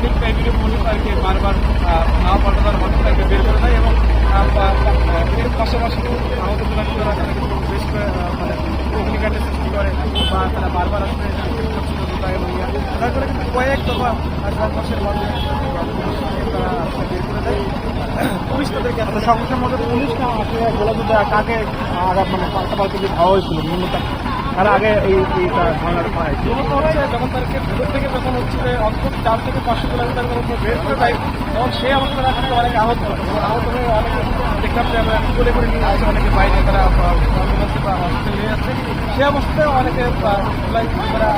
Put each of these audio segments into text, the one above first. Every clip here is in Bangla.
একাধিক ভিডিও পুলিশ আর কি বারবার নাও পাল্টানোর মাধ্যমে বের করে দেয় এবং এর পাশাপাশি আহত জেলাগুলোরা তারা কিন্তু বেশ মানে অগ্নিকাণ্ডের সৃষ্টি করে বা তারা বারবার আসলে এবং তারপরে কিন্তু কয়েক দফা সংঘর্ষের মাধ্যমে তারা বের করে দেয়। পুলিশ তাদেরকে সংঘর্ষের মধ্যে পুলিশ না আসলে গোলাযুদ্ধ কাকে আঘাত মানে পাল্টাপাল্টি যে ধাওয়া হয়েছিল মূলত তার আগে এইটা ধারণাটা পাওয়া হয়েছে। মূলত হচ্ছে যখন তাদেরকে ভেতর থেকে যখন হচ্ছে অন্তত 4 থেকে 500 কিলোমিটার মধ্যে বের করে দেয় তখন সেই অবস্থাটা কিন্তু অনেকে আহত হয়। আহত হয়ে অনেকে দেখলাম যে আমরা কোলে করে নিয়ে আসছে, অনেকে বাইরে তারা অ্যাম্বুলেন্সে বা হসপিটালে নিয়ে যাচ্ছে। সেই অবস্থায় অনেকে তারা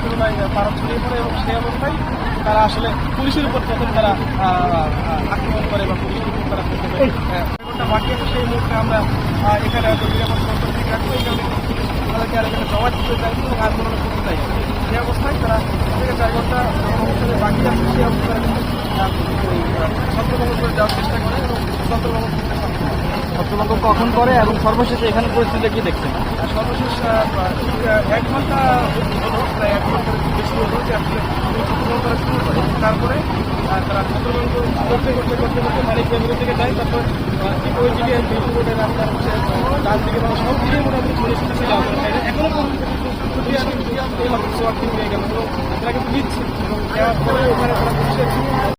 তুলনায় পাড়া ছড়িয়ে পড়ে এবং সেই অবস্থায় তারা আসলে পুলিশের উপর প্রথম তারা আক্রমণ করে বা পুলিশের উপর তারা বাকি আছে। সেই মুহূর্তে আমরা এখানে হয়তো নিরাপদ সরকারি রাখবো, তাদেরকে আর এখানে জমা দিতে চাইছি এবং আন্দোলন করতে চাই। সেই অবস্থায় তারা 4 ঘন্টা বাকি আছে, সেই অবস্থায় ছত্রভঙ্গ করে যাওয়ার চেষ্টা করে এবং ছত্রভঙ্গ কখন করে এবং সর্বশেষে এখানে পরিস্থিতি কি দেখছেন? সর্বশেষ 1 ঘন্টা প্রায় 1 ঘন্টার বেশি হলো যে আসলে ছত্রভঙ্গ করা শুরু করে। তারপরে তারা ছত্রভঙ্গ করতে মালিক বেগুলো থেকে যায়। তারপর ঠিক ওই দিকে বিদ্যুৎ রোডের আপনার হচ্ছে ডান দিকে মানে সব দিকে মোটামুটি ছড়িয়ে ছিটেছিল। এখনো পর্যন্ত কিন্তু এই হচ্ছে নিয়ে গেল এবং তারা কিন্তু নিচ্ছে এবং দেওয়ার পরে ওখানে তারা পুলিশের